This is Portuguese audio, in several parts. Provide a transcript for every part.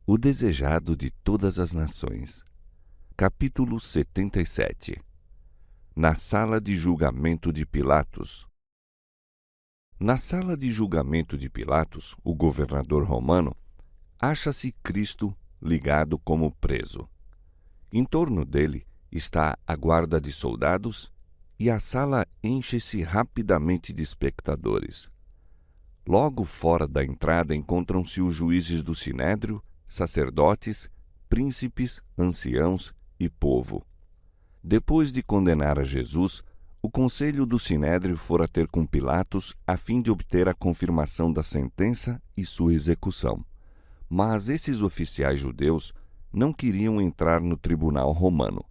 O desejado de todas as nações. Capítulo 77. Na sala de julgamento de Pilatos. Na sala de julgamento de Pilatos, o governador romano, acha-se Cristo ligado como preso. Em torno dele está a guarda de soldados e a sala enche-se rapidamente de espectadores. Logo fora da entrada encontram-se os juízes do Sinédrio, sacerdotes, príncipes, anciãos e povo. Depois de condenar a Jesus, o conselho do Sinédrio fora ter com Pilatos a fim de obter a confirmação da sentença e sua execução. Mas esses oficiais judeus não queriam entrar no tribunal romano.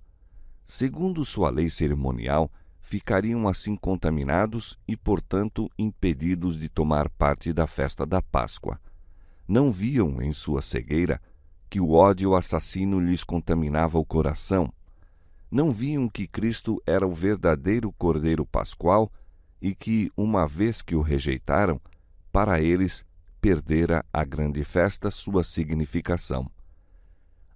Segundo sua lei cerimonial, ficariam assim contaminados e, portanto, impedidos de tomar parte da festa da Páscoa. Não viam, em sua cegueira, que o ódio assassino lhes contaminava o coração. Não viam que Cristo era o verdadeiro Cordeiro Pascual e que, uma vez que o rejeitaram, para eles perdera a grande festa sua significação.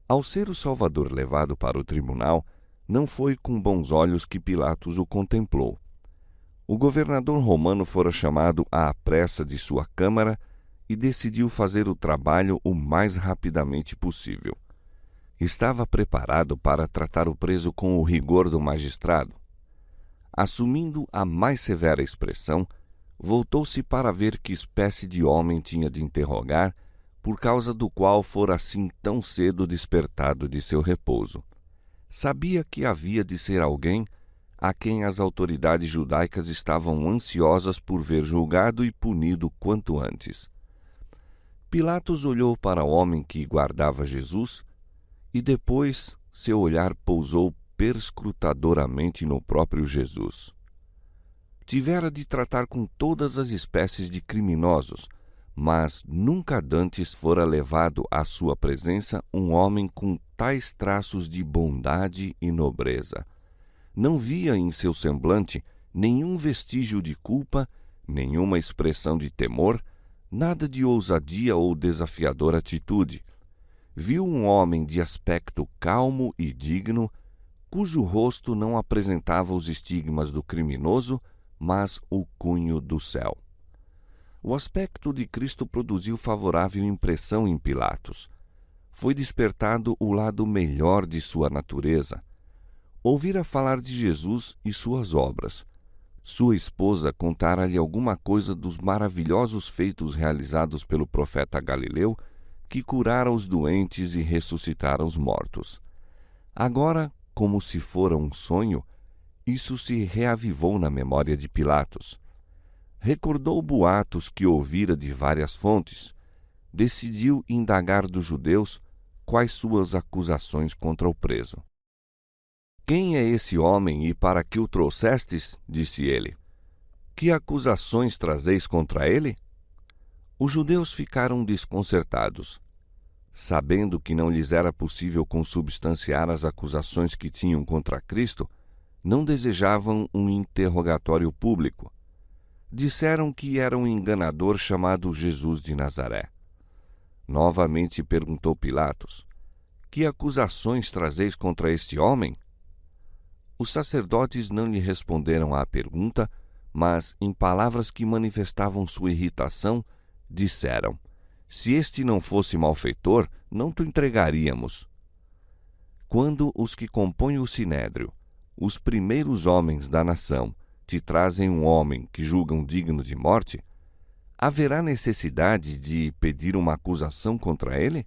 Ao ser o Salvador levado para o tribunal, não foi com bons olhos que Pilatos o contemplou. O governador romano fora chamado à pressa de sua câmara e decidiu fazer o trabalho o mais rapidamente possível. Estava preparado para tratar o preso com o rigor do magistrado. Assumindo a mais severa expressão, voltou-se para ver que espécie de homem tinha de interrogar, por causa do qual fora assim tão cedo despertado de seu repouso. Sabia que havia de ser alguém a quem as autoridades judaicas estavam ansiosas por ver julgado e punido quanto antes. Pilatos olhou para o homem que guardava Jesus e depois seu olhar pousou perscrutadoramente no próprio Jesus. Tivera de tratar com todas as espécies de criminosos, mas nunca dantes fora levado à sua presença um homem com tais traços de bondade e nobreza. Não via em seu semblante nenhum vestígio de culpa, nenhuma expressão de temor, nada de ousadia ou desafiadora atitude. Viu um homem de aspecto calmo e digno, cujo rosto não apresentava os estigmas do criminoso, mas o cunho do céu. O aspecto de Cristo produziu favorável impressão em Pilatos. Foi despertado o lado melhor de sua natureza. Ouvira falar de Jesus e suas obras. Sua esposa contara-lhe alguma coisa dos maravilhosos feitos realizados pelo profeta Galileu, que curara os doentes e ressuscitara os mortos. Agora, como se fora um sonho, isso se reavivou na memória de Pilatos. Recordou boatos que ouvira de várias fontes. Decidiu indagar dos judeus quais suas acusações contra o preso. "Quem é esse homem e para que o trouxestes?" disse ele. "Que acusações trazeis contra ele?" Os judeus ficaram desconcertados. Sabendo que não lhes era possível consubstanciar as acusações que tinham contra Cristo, não desejavam um interrogatório público. Disseram que era um enganador chamado Jesus de Nazaré. Novamente perguntou Pilatos: "Que acusações trazeis contra este homem?" Os sacerdotes não lhe responderam à pergunta, mas, em palavras que manifestavam sua irritação, disseram: "Se este não fosse malfeitor, não te entregaríamos." Quando os que compõem o Sinédrio, os primeiros homens da nação, te trazem um homem que julgam digno de morte, haverá necessidade de pedir uma acusação contra ele?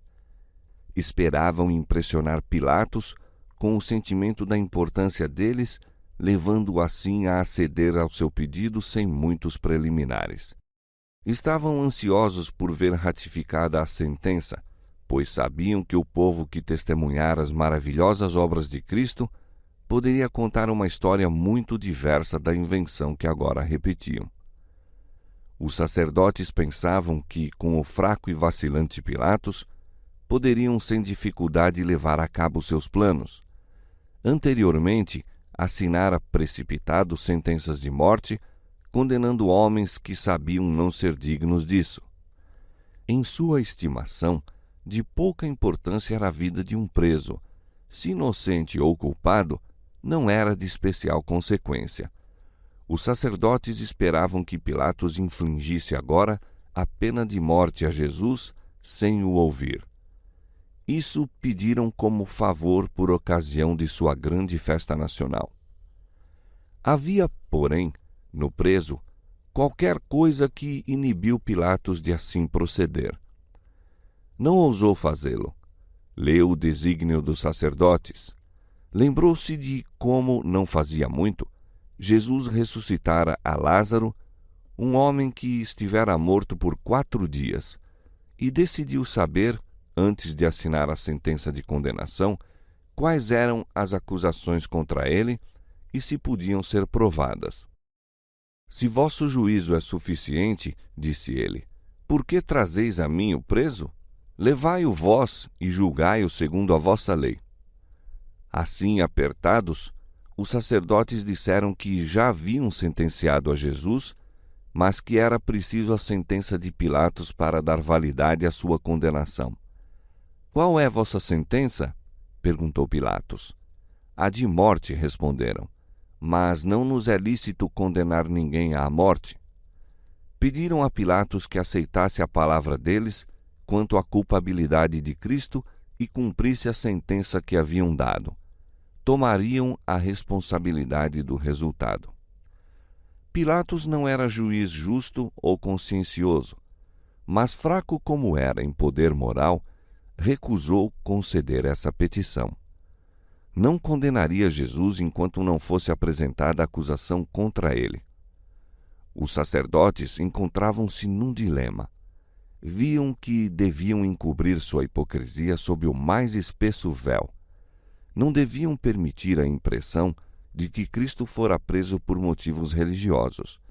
Esperavam impressionar Pilatos com o sentimento da importância deles, levando-o assim a aceder ao seu pedido sem muitos preliminares. Estavam ansiosos por ver ratificada a sentença, pois sabiam que o povo que testemunhara as maravilhosas obras de Cristo poderia contar uma história muito diversa da invenção que agora repetiam. Os sacerdotes pensavam que, com o fraco e vacilante Pilatos, poderiam sem dificuldade levar a cabo seus planos. Anteriormente, assinara precipitado sentenças de morte, condenando homens que sabiam não ser dignos disso. Em sua estimação, de pouca importância era a vida de um preso. Se inocente ou culpado, não era de especial consequência. Os sacerdotes esperavam que Pilatos infligisse agora a pena de morte a Jesus sem o ouvir. Isso pediram como favor por ocasião de sua grande festa nacional. Havia, porém, no preso, qualquer coisa que inibiu Pilatos de assim proceder. Não ousou fazê-lo. Leu o desígnio dos sacerdotes. Lembrou-se de como, não fazia muito, Jesus ressuscitara a Lázaro, um homem que estivera morto por 4 dias, e decidiu saber, antes de assinar a sentença de condenação, quais eram as acusações contra ele e se podiam ser provadas. Se vosso juízo é suficiente, disse ele, por que trazeis a mim o preso? Levai-o vós e julgai-o segundo a vossa lei. Assim, apertados, os sacerdotes disseram que já haviam sentenciado a Jesus, mas que era preciso a sentença de Pilatos para dar validade à sua condenação. Qual é vossa sentença? Perguntou Pilatos. A de morte, responderam. Mas não nos é lícito condenar ninguém à morte. Pediram a Pilatos que aceitasse a palavra deles quanto à culpabilidade de Cristo e cumprisse a sentença que haviam dado. Tomariam a responsabilidade do resultado. Pilatos não era juiz justo ou consciencioso, mas fraco como era em poder moral, recusou conceder essa petição. Não condenaria Jesus enquanto não fosse apresentada a acusação contra ele. Os sacerdotes encontravam-se num dilema. Viam que deviam encobrir sua hipocrisia sob o mais espesso véu. Não deviam permitir a impressão de que Cristo fora preso por motivos religiosos.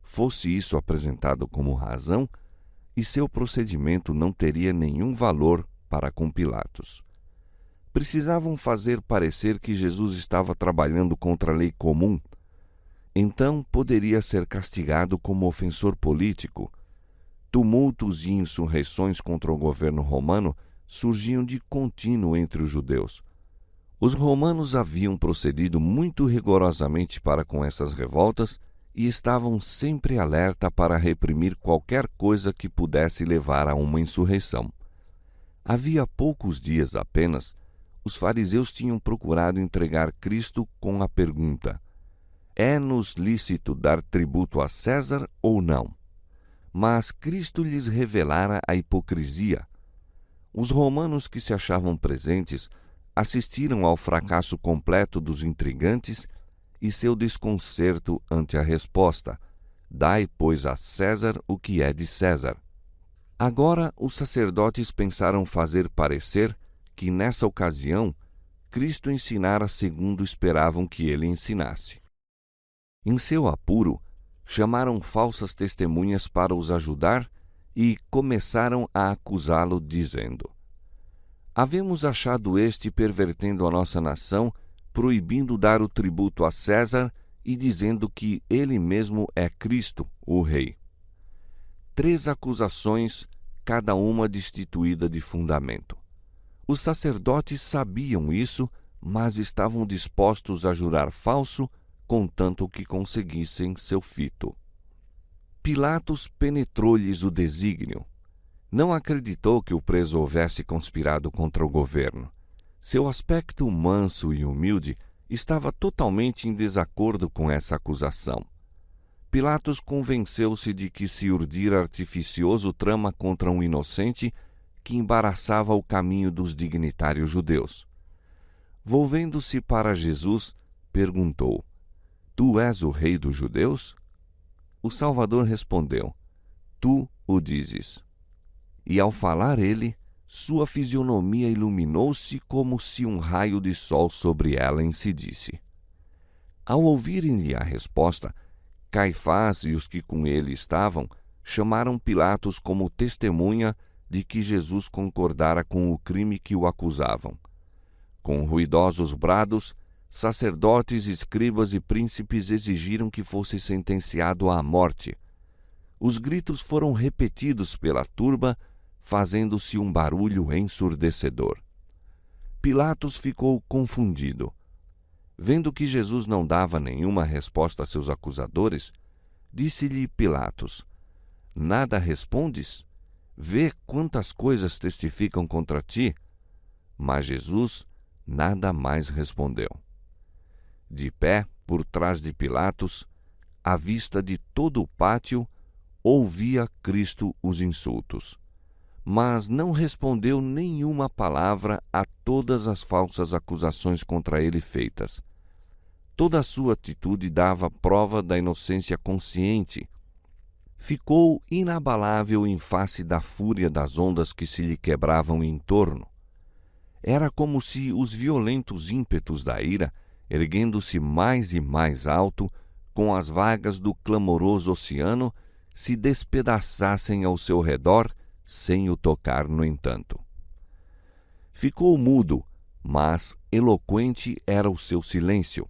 Fosse isso apresentado como razão, e seu procedimento não teria nenhum valor para com Pilatos. Precisavam fazer parecer que Jesus estava trabalhando contra a lei comum. Então poderia ser castigado como ofensor político. Tumultos e insurreições contra o governo romano surgiam de contínuo entre os judeus. Os romanos haviam procedido muito rigorosamente para com essas revoltas e estavam sempre alerta para reprimir qualquer coisa que pudesse levar a uma insurreição. Havia poucos dias apenas, os fariseus tinham procurado entregar Cristo com a pergunta: é-nos lícito dar tributo a César ou não? Mas Cristo lhes revelara a hipocrisia. Os romanos que se achavam presentes assistiram ao fracasso completo dos intrigantes e seu desconcerto ante a resposta: dai, pois, a César o que é de César. Agora os sacerdotes pensaram fazer parecer que, nessa ocasião, Cristo ensinara segundo esperavam que ele ensinasse. Em seu apuro, chamaram falsas testemunhas para os ajudar e começaram a acusá-lo, dizendo: havemos achado este pervertendo a nossa nação, proibindo dar o tributo a César e dizendo que ele mesmo é Cristo, o Rei. 3 acusações, cada uma destituída de fundamento. Os sacerdotes sabiam isso, mas estavam dispostos a jurar falso, contanto que conseguissem seu fito. Pilatos penetrou-lhes o desígnio. Não acreditou que o preso houvesse conspirado contra o governo. Seu aspecto manso e humilde estava totalmente em desacordo com essa acusação. Pilatos convenceu-se de que se urdira artificioso trama contra um inocente que embaraçava o caminho dos dignitários judeus. Volvendo-se para Jesus, perguntou: tu és o rei dos judeus? O Salvador respondeu: tu o dizes. E ao falar ele, sua fisionomia iluminou-se como se um raio de sol sobre ela incidisse. Ao ouvirem-lhe a resposta, Caifás e os que com ele estavam chamaram Pilatos como testemunha de que Jesus concordara com o crime que o acusavam. Com ruidosos brados, sacerdotes, escribas e príncipes exigiram que fosse sentenciado à morte. Os gritos foram repetidos pela turba, fazendo-se um barulho ensurdecedor. Pilatos ficou confundido. Vendo que Jesus não dava nenhuma resposta a seus acusadores, disse-lhe Pilatos: Nada respondes? Vê quantas coisas testificam contra ti. Mas Jesus nada mais respondeu. De pé, por trás de Pilatos, à vista de todo o pátio, ouvia Cristo os insultos, mas não respondeu nenhuma palavra a todas as falsas acusações contra ele feitas. Toda a sua atitude dava prova da inocência consciente. Ficou inabalável em face da fúria das ondas que se lhe quebravam em torno. Era como se os violentos ímpetos da ira, erguendo-se mais e mais alto, com as vagas do clamoroso oceano, se despedaçassem ao seu redor, sem o tocar, no entanto. Ficou mudo, mas eloquente era o seu silêncio.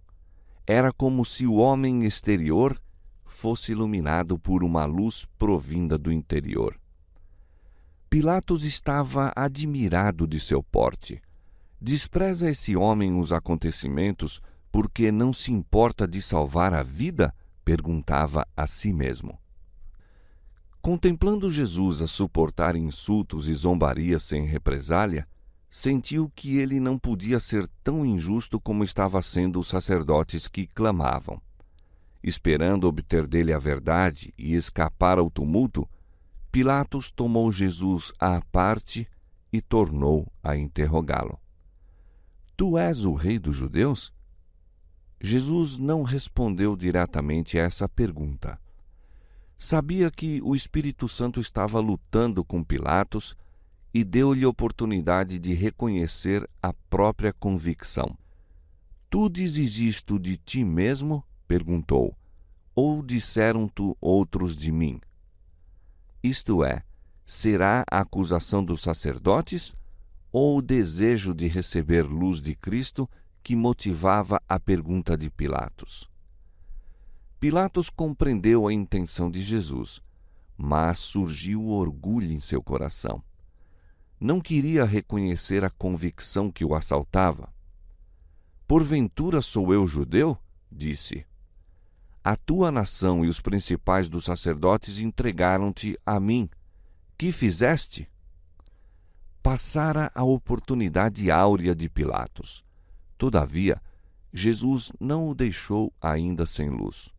Era como se o homem exterior fosse iluminado por uma luz provinda do interior. Pilatos estava admirado de seu porte. Despreza esse homem os acontecimentos porque não se importa de salvar a vida? Perguntava a si mesmo. Contemplando Jesus a suportar insultos e zombarias sem represália, sentiu que ele não podia ser tão injusto como estava sendo os sacerdotes que clamavam. Esperando obter dele a verdade e escapar ao tumulto, Pilatos tomou Jesus à parte e tornou a interrogá-lo. Tu és o rei dos judeus? Jesus não respondeu diretamente a essa pergunta. Sabia que o Espírito Santo estava lutando com Pilatos e deu-lhe oportunidade de reconhecer a própria convicção. Tu dizes isto de ti mesmo? Perguntou. Ou disseram-te outros de mim? Isto é, será a acusação dos sacerdotes ou o desejo de receber luz de Cristo que motivava a pergunta de Pilatos? Pilatos compreendeu a intenção de Jesus, mas surgiu orgulho em seu coração. Não queria reconhecer a convicção que o assaltava. Porventura sou eu judeu? Disse. A tua nação e os principais dos sacerdotes entregaram-te a mim. Que fizeste? Passara a oportunidade áurea de Pilatos. Todavia, Jesus não o deixou ainda sem luz.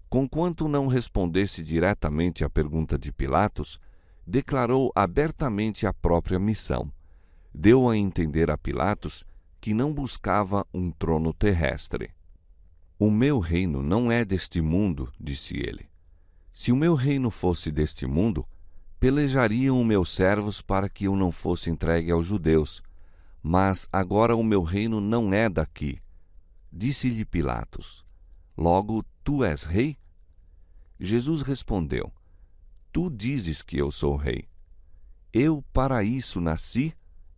Conquanto não respondesse diretamente à pergunta de Pilatos, declarou abertamente a própria missão. Deu a entender a Pilatos que não buscava um trono terrestre. O meu reino não é deste mundo, disse ele. Se o meu reino fosse deste mundo, pelejariam meus servos para que eu não fosse entregue aos judeus. Mas agora o meu reino não é daqui. Disse-lhe Pilatos: Logo, tu és rei? Jesus respondeu: Tu dizes que eu sou rei. Eu para isso nasci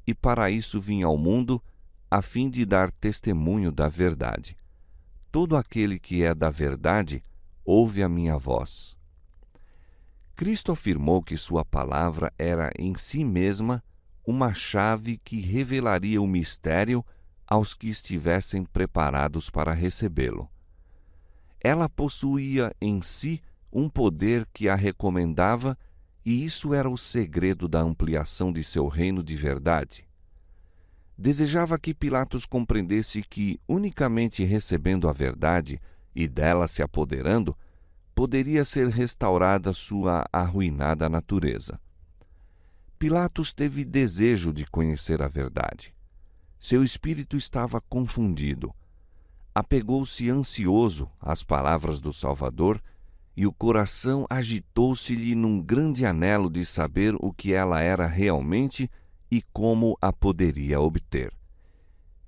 e para isso vim ao mundo, a fim de dar testemunho da verdade. Todo aquele que é da verdade ouve a minha voz. Cristo afirmou que sua palavra era em si mesma uma chave que revelaria o mistério aos que estivessem preparados para recebê-lo. Ela possuía em si um poder que a recomendava, e isso era o segredo da ampliação de seu reino de verdade. Desejava que Pilatos compreendesse que, unicamente recebendo a verdade e dela se apoderando, poderia ser restaurada sua arruinada natureza. Pilatos teve desejo de conhecer a verdade. Seu espírito estava confundido. Apegou-se ansioso às palavras do Salvador e o coração agitou-se-lhe num grande anelo de saber o que ela era realmente e como a poderia obter.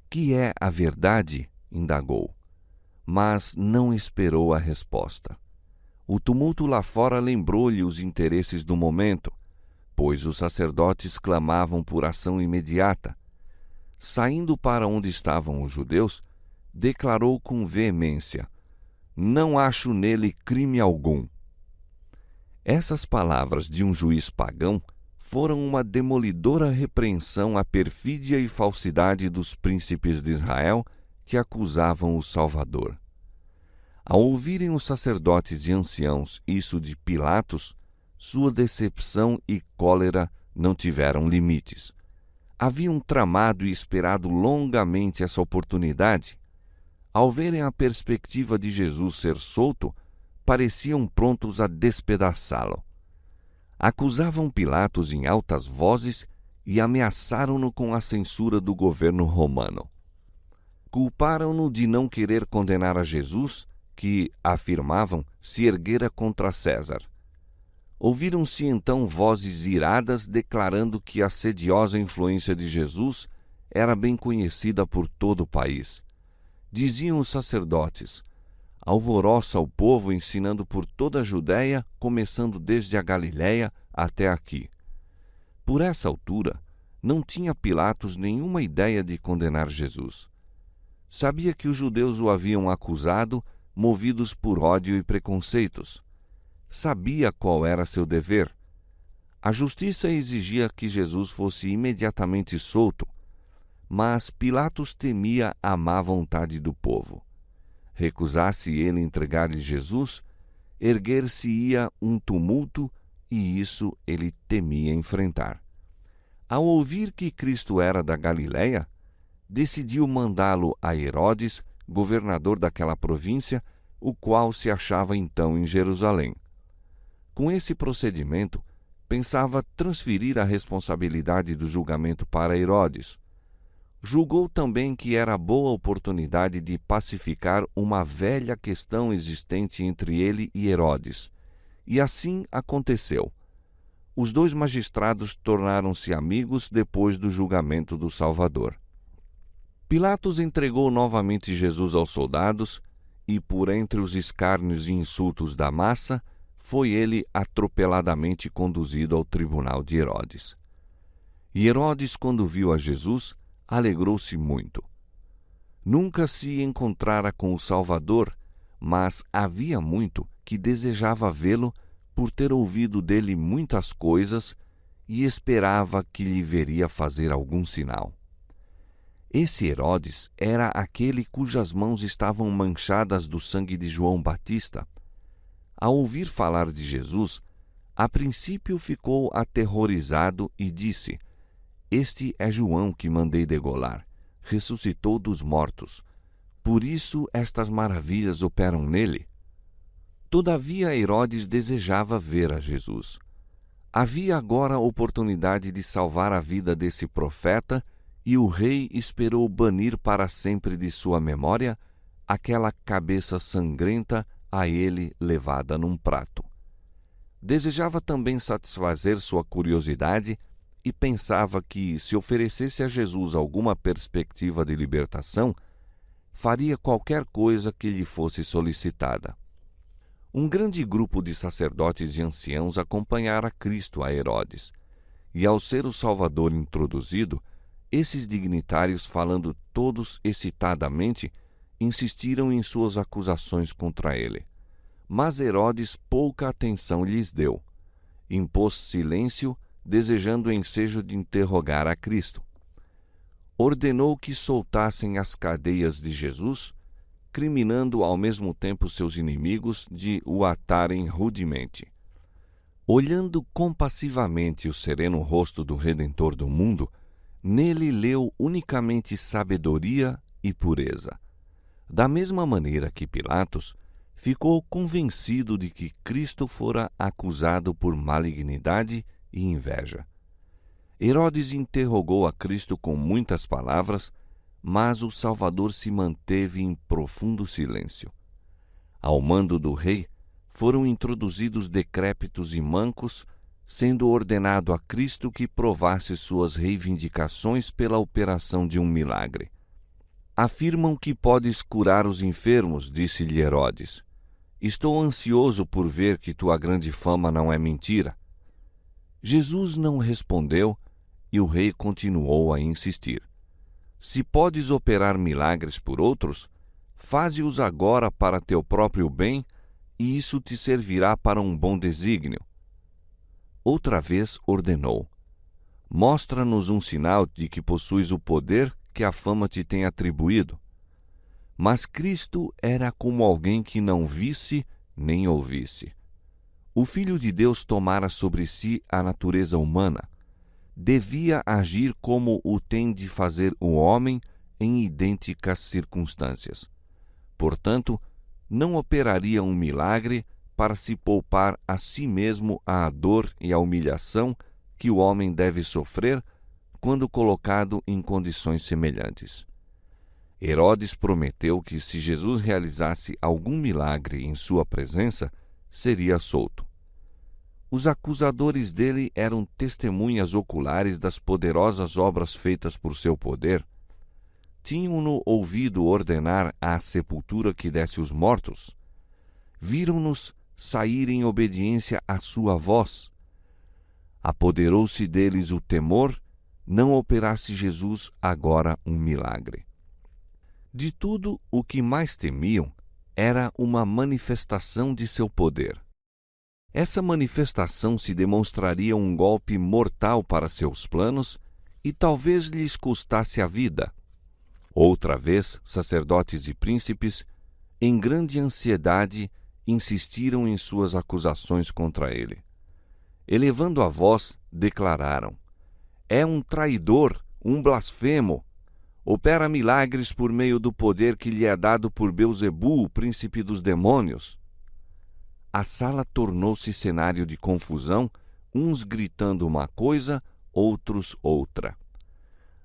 Que é a verdade? Indagou. Mas não esperou a resposta. O tumulto lá fora lembrou-lhe os interesses do momento, pois os sacerdotes clamavam por ação imediata. Saindo para onde estavam os judeus, declarou com veemência: Não acho nele crime algum. Essas palavras de um juiz pagão foram uma demolidora repreensão à perfídia e falsidade dos príncipes de Israel que acusavam o Salvador. Ao ouvirem os sacerdotes e anciãos isso de Pilatos, sua decepção e cólera não tiveram limites. Haviam tramado e esperado longamente essa oportunidade. Ao verem a perspectiva de Jesus ser solto, pareciam prontos a despedaçá-lo. Acusavam Pilatos em altas vozes e ameaçaram-no com a censura do governo romano. Culparam-no de não querer condenar a Jesus, que, afirmavam, se erguera contra César. Ouviram-se então vozes iradas declarando que a sediosa influência de Jesus era bem conhecida por todo o país. Diziam os sacerdotes: alvoroça o povo ensinando por toda a Judéia, começando desde a Galiléia até aqui. Por essa altura, não tinha Pilatos nenhuma ideia de condenar Jesus. Sabia que os judeus o haviam acusado, movidos por ódio e preconceitos. Sabia qual era seu dever. A justiça exigia que Jesus fosse imediatamente solto, mas Pilatos temia a má vontade do povo. Recusasse ele entregar-lhe Jesus, erguer-se-ia um tumulto e isso ele temia enfrentar. Ao ouvir que Cristo era da Galiléia, decidiu mandá-lo a Herodes, governador daquela província, o qual se achava então em Jerusalém. Com esse procedimento, pensava transferir a responsabilidade do julgamento para Herodes. Julgou também que era boa oportunidade de pacificar uma velha questão existente entre ele e Herodes. E assim aconteceu. Os dois magistrados tornaram-se amigos depois do julgamento do Salvador. Pilatos entregou novamente Jesus aos soldados e, por entre os escárnios e insultos da massa, foi ele atropeladamente conduzido ao tribunal de Herodes. E Herodes, quando viu a Jesus, alegrou-se muito. Nunca se encontrara com o Salvador, mas havia muito que desejava vê-lo por ter ouvido dele muitas coisas e esperava que lhe veria fazer algum sinal. Esse Herodes era aquele cujas mãos estavam manchadas do sangue de João Batista. Ao ouvir falar de Jesus, a princípio ficou aterrorizado e disse: este é João que mandei degolar, ressuscitou dos mortos. Por isso estas maravilhas operam nele. Todavia Herodes desejava ver a Jesus. Havia agora a oportunidade de salvar a vida desse profeta e o rei esperou banir para sempre de sua memória aquela cabeça sangrenta a ele levada num prato. Desejava também satisfazer sua curiosidade e pensava que, se oferecesse a Jesus alguma perspectiva de libertação, faria qualquer coisa que lhe fosse solicitada. Um grande grupo de sacerdotes e anciãos acompanhara Cristo a Herodes, e ao ser o Salvador introduzido, esses dignitários, falando todos excitadamente, insistiram em suas acusações contra ele. Mas Herodes pouca atenção lhes deu. Impôs silêncio, desejando o ensejo de interrogar a Cristo. Ordenou que soltassem as cadeias de Jesus, criminando ao mesmo tempo seus inimigos de o atarem rudemente. Olhando compassivamente o sereno rosto do Redentor do mundo, nele leu unicamente sabedoria e pureza. Da mesma maneira que Pilatos, ficou convencido de que Cristo fora acusado por malignidade e inveja. Herodes interrogou a Cristo com muitas palavras, mas o Salvador se manteve em profundo silêncio. Ao mando do rei, foram introduzidos decrépitos e mancos, sendo ordenado a Cristo que provasse suas reivindicações pela operação de um milagre. Afirmam que podes curar os enfermos, disse-lhe Herodes. Estou ansioso por ver que tua grande fama não é mentira. Jesus não respondeu e o rei continuou a insistir. Se podes operar milagres por outros, faze-os agora para teu próprio bem e isso te servirá para um bom desígnio. Outra vez ordenou: Mostra-nos um sinal de que possuis o poder que a fama te tem atribuído. Mas Cristo era como alguém que não visse nem ouvisse. O Filho de Deus tomara sobre si a natureza humana. Devia agir como o tem de fazer o homem em idênticas circunstâncias. Portanto, não operaria um milagre para se poupar a si mesmo a dor e a humilhação que o homem deve sofrer quando colocado em condições semelhantes. Herodes prometeu que, se Jesus realizasse algum milagre em sua presença, seria solto. Os acusadores dele eram testemunhas oculares das poderosas obras feitas por seu poder. Tinham-no ouvido ordenar à sepultura que desse os mortos. Viram-nos sair em obediência à sua voz. Apoderou-se deles o temor, não operasse Jesus agora um milagre. De tudo, o que mais temiam era uma manifestação de seu poder. Essa manifestação se demonstraria um golpe mortal para seus planos e talvez lhes custasse a vida. Outra vez, sacerdotes e príncipes, em grande ansiedade, insistiram em suas acusações contra ele. Elevando a voz, declararam: é um traidor, um blasfemo. Opera milagres por meio do poder que lhe é dado por Belzebu, o príncipe dos demônios. A sala tornou-se cenário de confusão, uns gritando uma coisa, outros outra.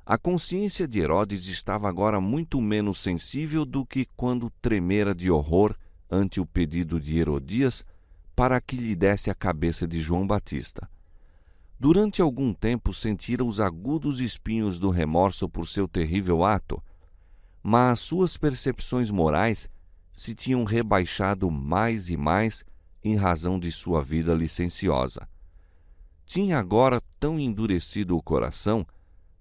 A consciência de Herodes estava agora muito menos sensível do que quando tremera de horror ante o pedido de Herodias para que lhe desse a cabeça de João Batista. Durante algum tempo sentira os agudos espinhos do remorso por seu terrível ato, mas suas percepções morais se tinham rebaixado mais e mais em razão de sua vida licenciosa. Tinha agora tão endurecido o coração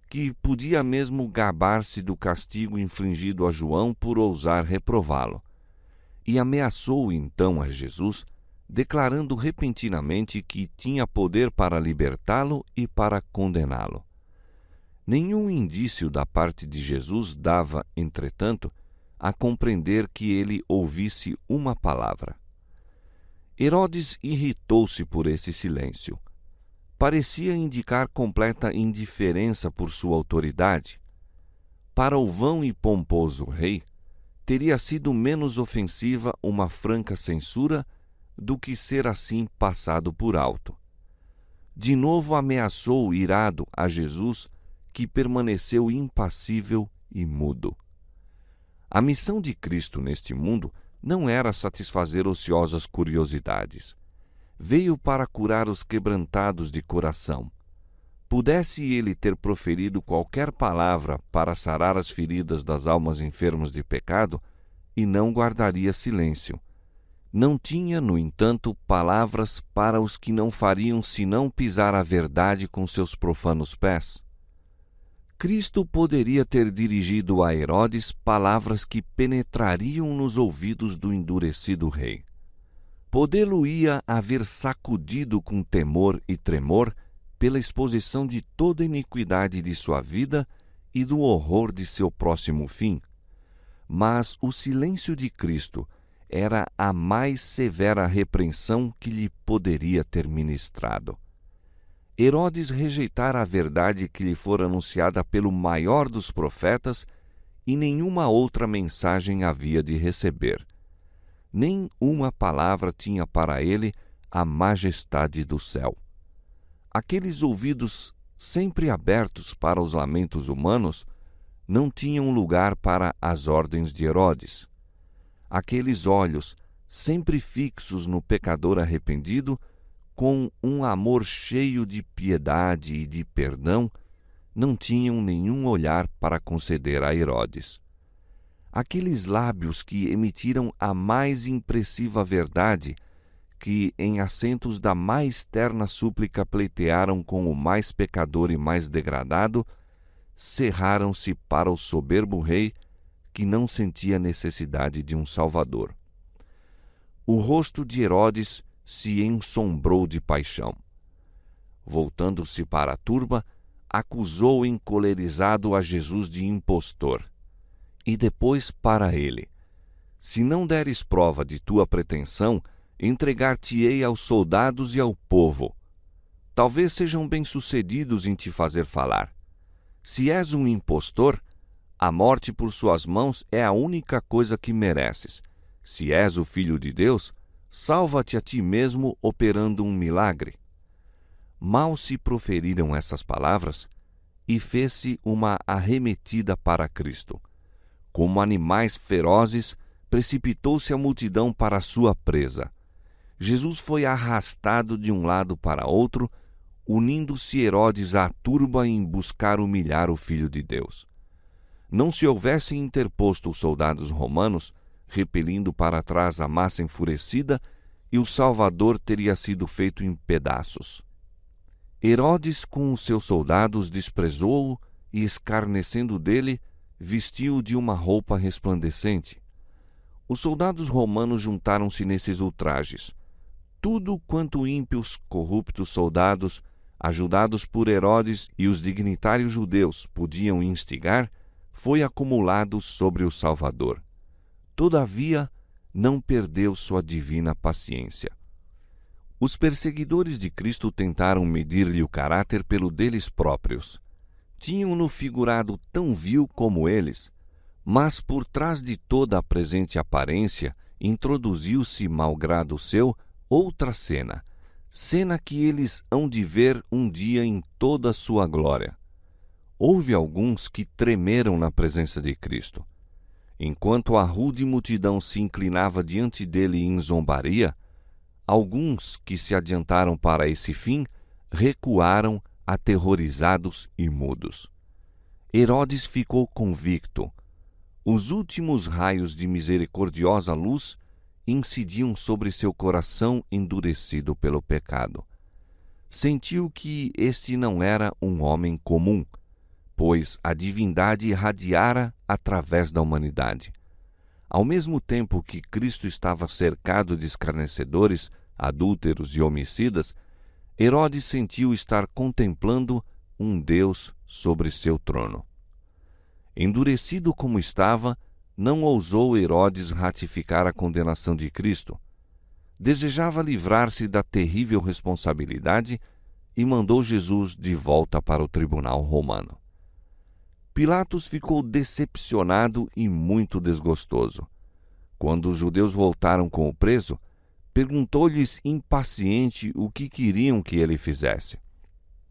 que podia mesmo gabar-se do castigo infligido a João por ousar reprová-lo, e ameaçou então a Jesus, declarando repentinamente que tinha poder para libertá-lo e para condená-lo. Nenhum indício da parte de Jesus dava, entretanto, a compreender que ele ouvisse uma palavra. Herodes irritou-se por esse silêncio. Parecia indicar completa indiferença por sua autoridade. Para o vão e pomposo rei, teria sido menos ofensiva uma franca censura do que ser assim passado por alto. De novo ameaçou irado a Jesus, que permaneceu impassível e mudo. A missão de Cristo neste mundo não era satisfazer ociosas curiosidades. Veio para curar os quebrantados de coração. Pudesse ele ter proferido qualquer palavra para sarar as feridas das almas enfermas de pecado, e não guardaria silêncio. Não tinha, no entanto, palavras para os que não fariam senão pisar a verdade com seus profanos pés. Cristo poderia ter dirigido a Herodes palavras que penetrariam nos ouvidos do endurecido rei. Podê-lo-ia haver sacudido com temor e tremor pela exposição de toda a iniquidade de sua vida e do horror de seu próximo fim. Mas o silêncio de Cristo era a mais severa repreensão que lhe poderia ter ministrado. Herodes rejeitara a verdade que lhe fora anunciada pelo maior dos profetas e nenhuma outra mensagem havia de receber. Nem uma palavra tinha para ele a majestade do céu. Aqueles ouvidos sempre abertos para os lamentos humanos não tinham lugar para as ordens de Herodes. Aqueles olhos, sempre fixos no pecador arrependido, com um amor cheio de piedade e de perdão, não tinham nenhum olhar para conceder a Herodes. Aqueles lábios que emitiram a mais impressiva verdade, que em acentos da mais terna súplica pleitearam com o mais pecador e mais degradado, cerraram-se para o soberbo rei, que não sentia necessidade de um salvador. O rosto de Herodes se ensombrou de paixão. Voltando-se para a turba, acusou encolerizado a Jesus de impostor. E depois para ele: se não deres prova de tua pretensão, entregar-te-ei aos soldados e ao povo. Talvez sejam bem-sucedidos em te fazer falar. Se és um impostor, a morte por suas mãos é a única coisa que mereces. Se és o Filho de Deus, salva-te a ti mesmo operando um milagre. Mal se proferiram essas palavras, e fez-se uma arremetida para Cristo. Como animais ferozes, precipitou-se a multidão para a sua presa. Jesus foi arrastado de um lado para outro, unindo-se Herodes à turba em buscar humilhar o Filho de Deus. Não se houvessem interposto os soldados romanos, repelindo para trás a massa enfurecida, e o Salvador teria sido feito em pedaços. Herodes, com os seus soldados, desprezou-o e, escarnecendo dele, vestiu-o de uma roupa resplandecente. Os soldados romanos juntaram-se nesses ultrajes. Tudo quanto ímpios, corruptos soldados, ajudados por Herodes e os dignitários judeus, podiam instigar, foi acumulado sobre o Salvador. Todavia, não perdeu sua divina paciência. Os perseguidores de Cristo tentaram medir-lhe o caráter pelo deles próprios. Tinham-no figurado tão vil como eles, mas por trás de toda a presente aparência introduziu-se, malgrado seu, outra cena que eles hão de ver um dia em toda a sua glória. Houve alguns que tremeram na presença de Cristo. Enquanto a rude multidão se inclinava diante dele em zombaria, alguns que se adiantaram para esse fim recuaram aterrorizados e mudos. Herodes ficou convicto. Os últimos raios de misericordiosa luz incidiam sobre seu coração endurecido pelo pecado. Sentiu que este não era um homem comum, pois a divindade irradiara através da humanidade. Ao mesmo tempo que Cristo estava cercado de escarnecedores, adúlteros e homicidas, Herodes sentiu estar contemplando um Deus sobre seu trono. Endurecido como estava, não ousou Herodes ratificar a condenação de Cristo. Desejava livrar-se da terrível responsabilidade e mandou Jesus de volta para o tribunal romano. Pilatos ficou decepcionado e muito desgostoso. Quando os judeus voltaram com o preso, perguntou-lhes impaciente o que queriam que ele fizesse.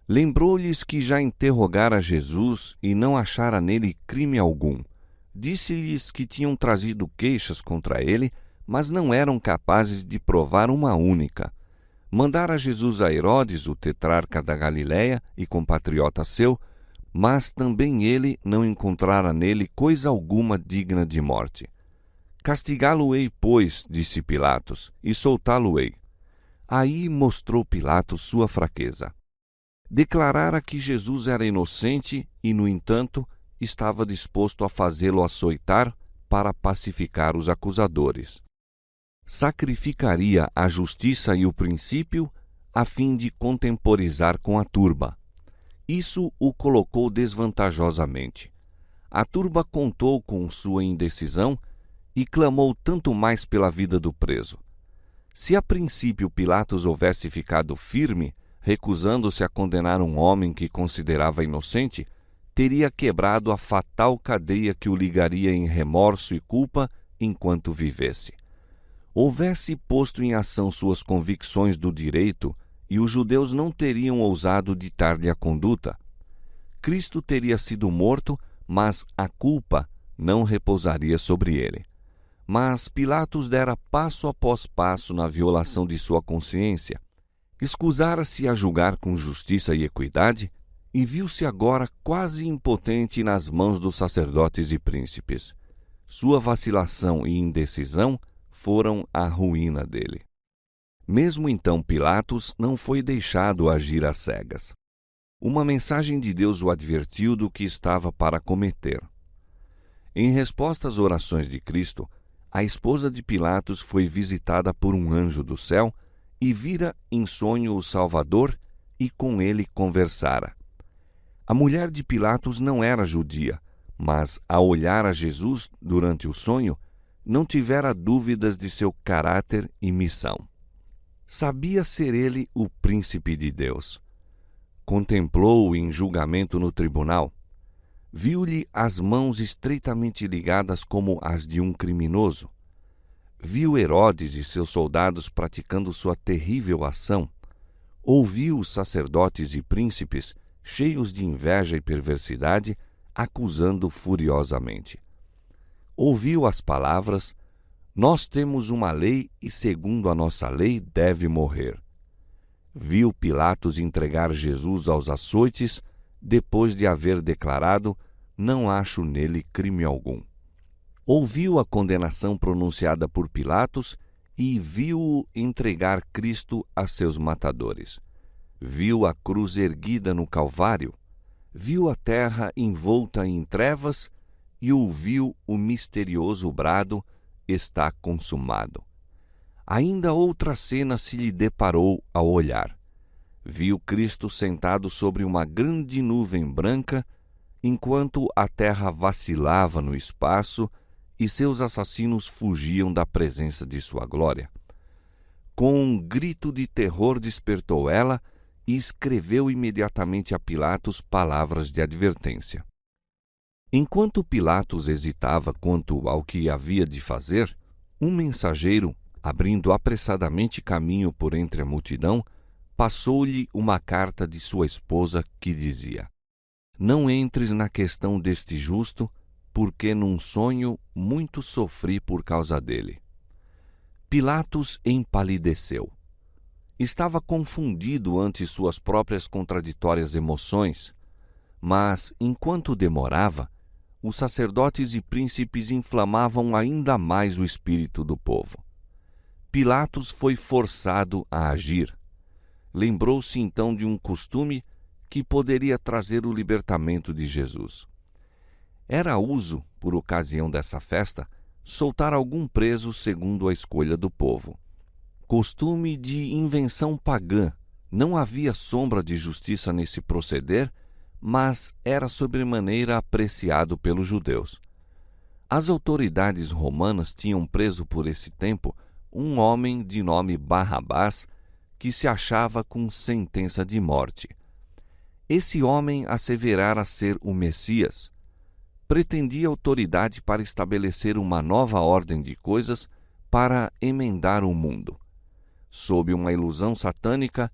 Lembrou-lhes que já interrogara Jesus e não achara nele crime algum. Disse-lhes que tinham trazido queixas contra ele, mas não eram capazes de provar uma única. Mandara Jesus a Herodes, o tetrarca da Galiléia e compatriota seu, mas também ele não encontrara nele coisa alguma digna de morte. Castigá-lo-ei, pois, disse Pilatos, e soltá-lo-ei. Aí mostrou Pilatos sua fraqueza. Declarara que Jesus era inocente e, no entanto, estava disposto a fazê-lo açoitar para pacificar os acusadores. Sacrificaria a justiça e o princípio a fim de contemporizar com a turba. Isso o colocou desvantajosamente. A turba contou com sua indecisão e clamou tanto mais pela vida do preso. Se a princípio Pilatos houvesse ficado firme, recusando-se a condenar um homem que considerava inocente, teria quebrado a fatal cadeia que o ligaria em remorso e culpa enquanto vivesse. Houvesse posto em ação suas convicções do direito e os judeus não teriam ousado ditar-lhe a conduta. Cristo teria sido morto, mas a culpa não repousaria sobre ele. Mas Pilatos dera passo após passo na violação de sua consciência. Escusara-se a julgar com justiça e equidade e viu-se agora quase impotente nas mãos dos sacerdotes e príncipes. Sua vacilação e indecisão foram a ruína dele. Mesmo então Pilatos não foi deixado agir às cegas. Uma mensagem de Deus o advertiu do que estava para cometer. Em resposta às orações de Cristo, a esposa de Pilatos foi visitada por um anjo do céu e vira em sonho o Salvador e com ele conversara. A mulher de Pilatos não era judia, mas, ao olhar a Jesus durante o sonho, não tivera dúvidas de seu caráter e missão. Sabia ser ele o príncipe de Deus. Contemplou-o em julgamento no tribunal. Viu-lhe as mãos estreitamente ligadas como as de um criminoso. Viu Herodes e seus soldados praticando sua terrível ação. Ouviu os sacerdotes e príncipes, cheios de inveja e perversidade, acusando furiosamente. Ouviu as palavras: "Nós temos uma lei e, segundo a nossa lei, deve morrer." Viu Pilatos entregar Jesus aos açoites, depois de haver declarado: "Não acho nele crime algum." Ouviu a condenação pronunciada por Pilatos e viu-o entregar Cristo a seus matadores. Viu a cruz erguida no Calvário, viu a terra envolta em trevas e ouviu o misterioso brado: "Está consumado." Ainda outra cena se lhe deparou ao olhar. Viu Cristo sentado sobre uma grande nuvem branca, enquanto a terra vacilava no espaço e seus assassinos fugiam da presença de sua glória. Com um grito de terror despertou ela e escreveu imediatamente a Pilatos palavras de advertência. Enquanto Pilatos hesitava quanto ao que havia de fazer, um mensageiro, abrindo apressadamente caminho por entre a multidão, passou-lhe uma carta de sua esposa que dizia: "Não entres na questão deste justo, porque num sonho muito sofri por causa dele." Pilatos empalideceu. Estava confundido ante suas próprias contraditórias emoções, mas, enquanto demorava, os sacerdotes e príncipes inflamavam ainda mais o espírito do povo. Pilatos foi forçado a agir. Lembrou-se então de um costume que poderia trazer o libertamento de Jesus. Era uso, por ocasião dessa festa, soltar algum preso segundo a escolha do povo. Costume de invenção pagã, não havia sombra de justiça nesse proceder, mas era sobremaneira apreciado pelos judeus. As autoridades romanas tinham preso por esse tempo um homem de nome Barrabás, que se achava com sentença de morte. Esse homem asseverara ser o Messias. Pretendia autoridade para estabelecer uma nova ordem de coisas para emendar o mundo. Sob uma ilusão satânica,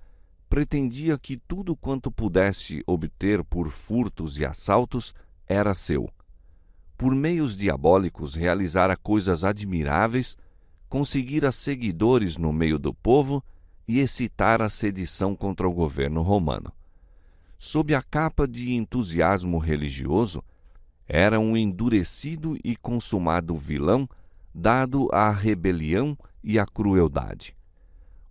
pretendia que tudo quanto pudesse obter por furtos e assaltos era seu. Por meios diabólicos realizara coisas admiráveis, conseguira seguidores no meio do povo e excitara a sedição contra o governo romano. Sob a capa de entusiasmo religioso, era um endurecido e consumado vilão, dado à rebelião e à crueldade.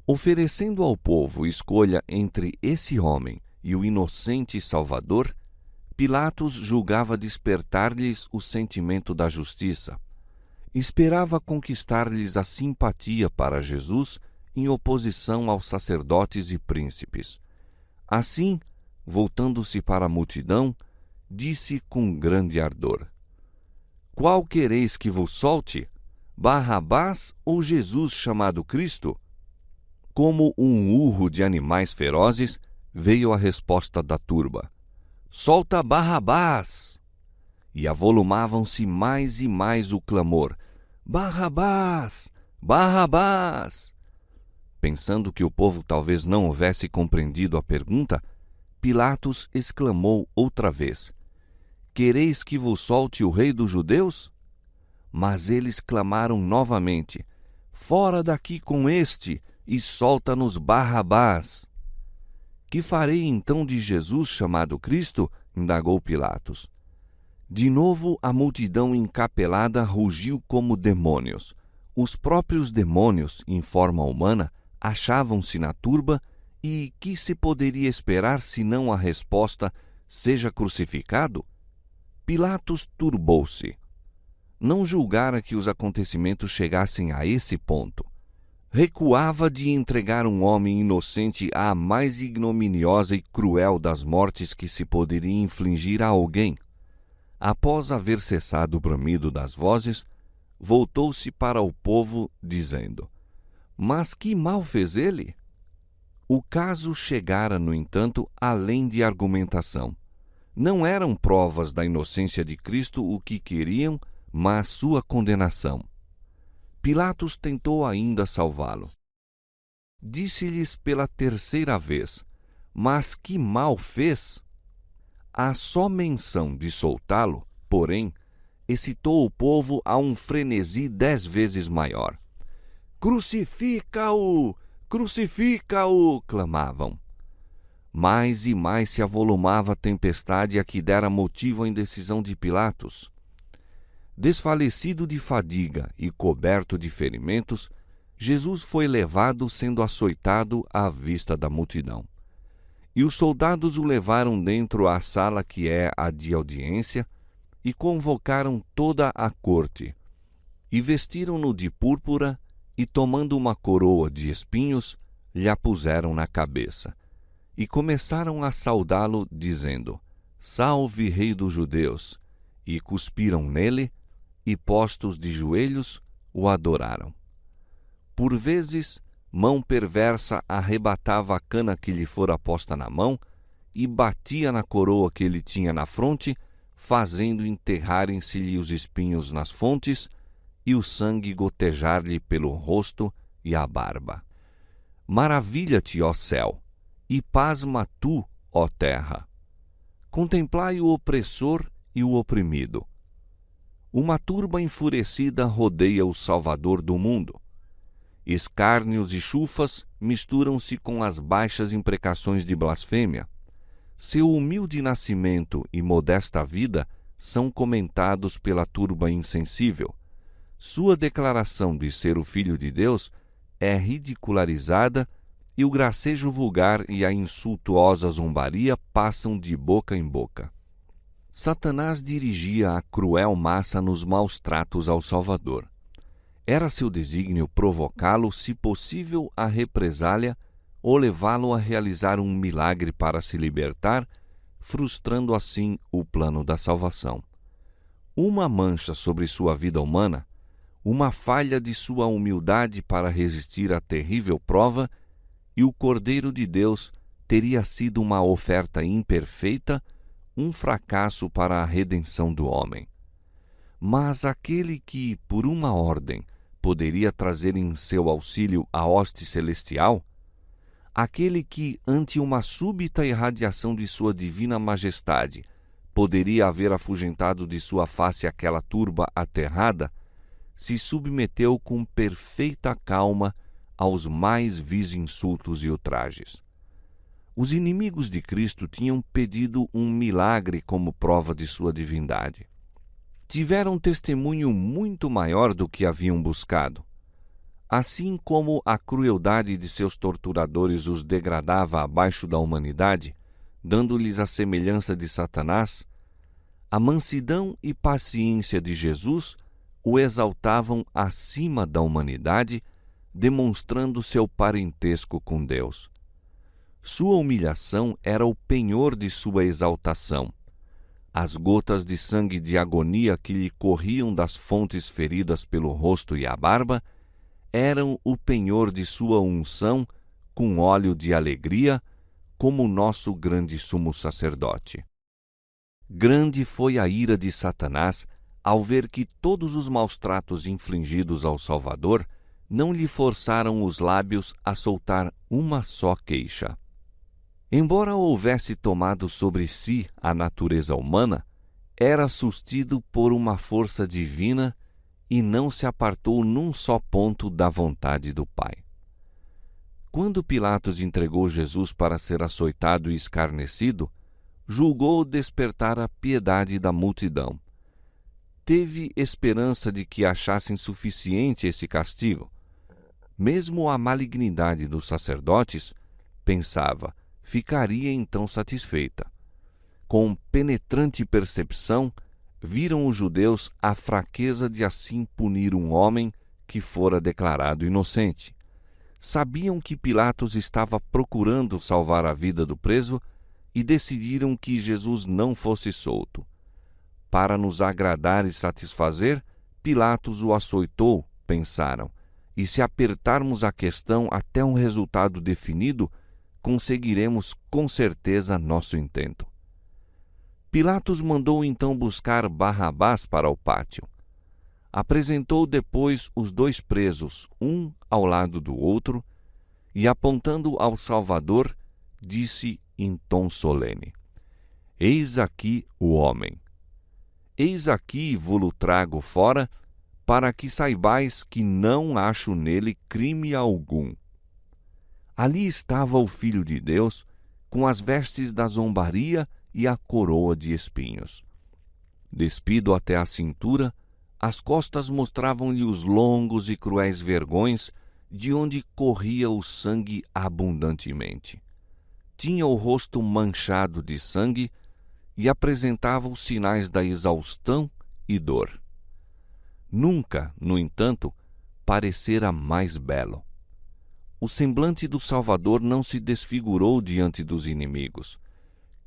Oferecendo ao povo escolha entre esse homem e o inocente Salvador, Pilatos julgava despertar-lhes o sentimento da justiça. Esperava conquistar-lhes a simpatia para Jesus em oposição aos sacerdotes e príncipes. Assim, voltando-se para a multidão, disse com grande ardor: "Qual quereis que vos solte? Barrabás ou Jesus chamado Cristo?" Como um urro de animais ferozes, veio a resposta da turba: "Solta Barrabás!" E avolumavam-se mais e mais o clamor: "Barrabás! Barrabás!" Pensando que o povo talvez não houvesse compreendido a pergunta, Pilatos exclamou outra vez: "Quereis que vos solte o rei dos judeus?" Mas eles clamaram novamente: "Fora daqui com este e solta-nos Barrabás." "Que farei então de Jesus chamado Cristo?" indagou Pilatos. De novo a multidão encapelada rugiu como demônios. Os próprios demônios, em forma humana, achavam-se na turba e que se poderia esperar senão a resposta: "Seja crucificado"? Pilatos turbou-se. Não julgara que os acontecimentos chegassem a esse ponto. recuava de entregar um homem inocente à mais ignominiosa e cruel das mortes que se poderia infligir a alguém. Após haver cessado o bramido das vozes, voltou-se para o povo, dizendo: Mas que mal fez ele? O caso chegara, no entanto, além de argumentação. Não eram provas da inocência de Cristo o que queriam, mas sua condenação. Pilatos tentou ainda salvá-lo. Disse-lhes pela terceira vez: Mas que mal fez? A só menção de soltá-lo, porém, excitou o povo a um frenesi 10 vezes maior. Crucifica-o! Crucifica-o! Clamavam. Mais e mais se avolumava a tempestade a que dera motivo à indecisão de Pilatos. Desfalecido de fadiga e coberto de ferimentos, Jesus foi levado sendo açoitado à vista da multidão. E os soldados o levaram dentro à sala que é a de audiência e convocaram toda a corte. E vestiram-no de púrpura e, tomando uma coroa de espinhos, lhe a puseram na cabeça. E começaram a saudá-lo, dizendo: Salve, Rei dos Judeus! E cuspiram nele, e postos de joelhos, o adoraram. Por vezes, mão perversa arrebatava a cana que lhe fora posta na mão e batia na coroa que ele tinha na fronte, fazendo enterrarem-se-lhe os espinhos nas fontes e o sangue gotejar-lhe pelo rosto e a barba. Maravilha-te, ó céu, e pasma tu, ó terra. Contemplai o opressor e o oprimido. Uma turba enfurecida rodeia o Salvador do mundo. Escárnios e chufas misturam-se com as baixas imprecações de blasfêmia. Seu humilde nascimento e modesta vida são comentados pela turba insensível. Sua declaração de ser o Filho de Deus é ridicularizada e o gracejo vulgar e a insultuosa zombaria passam de boca em boca. Satanás dirigia a cruel massa nos maus tratos ao Salvador. Era seu desígnio provocá-lo, se possível, à represália ou levá-lo a realizar um milagre para se libertar, frustrando assim o plano da salvação. Uma mancha sobre sua vida humana, uma falha de sua humildade para resistir à terrível prova, e o Cordeiro de Deus teria sido uma oferta imperfeita, um fracasso para a redenção do homem. Mas aquele que, por uma ordem, poderia trazer em seu auxílio a hoste celestial, aquele que, ante uma súbita irradiação de sua divina majestade, poderia haver afugentado de sua face aquela turba aterrada, se submeteu com perfeita calma aos mais vis insultos e ultrajes. Os inimigos de Cristo tinham pedido um milagre como prova de sua divindade. Tiveram um testemunho muito maior do que haviam buscado. Assim como a crueldade de seus torturadores os degradava abaixo da humanidade, dando-lhes a semelhança de Satanás, a mansidão e paciência de Jesus o exaltavam acima da humanidade, demonstrando seu parentesco com Deus. Sua humilhação era o penhor de sua exaltação. As gotas de sangue de agonia que lhe corriam das fontes feridas pelo rosto e a barba eram o penhor de sua unção com óleo de alegria, como o nosso grande sumo sacerdote. Grande foi a ira de Satanás ao ver que todos os maus tratos infligidos ao Salvador não lhe forçaram os lábios a soltar uma só queixa. Embora houvesse tomado sobre si a natureza humana, era sustido por uma força divina e não se apartou num só ponto da vontade do Pai. Quando Pilatos entregou Jesus para ser açoitado e escarnecido, julgou despertar a piedade da multidão. Teve esperança de que achassem suficiente esse castigo. Mesmo a malignidade dos sacerdotes, pensava, ficaria então satisfeita. Com penetrante percepção, viram os judeus a fraqueza de assim punir um homem que fora declarado inocente. sabiam que Pilatos estava procurando salvar a vida do preso e decidiram que Jesus não fosse solto. Para nos agradar e satisfazer, Pilatos o açoitou, pensaram, e se apertarmos a questão até um resultado definido, conseguiremos com certeza nosso intento. Pilatos mandou então buscar Barrabás para o pátio. Apresentou depois os dois presos, um ao lado do outro, e apontando ao Salvador, disse em tom solene: Eis aqui o homem. Eis aqui vo-lo trago fora, para que saibais que não acho nele crime algum. Ali estava o Filho de Deus, com as vestes da zombaria e a coroa de espinhos. Despido até a cintura, as costas mostravam-lhe os longos e cruéis vergões, de onde corria o sangue abundantemente. Tinha o rosto manchado de sangue e apresentava os sinais da exaustão e dor. Nunca, no entanto, parecera mais belo. O semblante do Salvador não se desfigurou diante dos inimigos.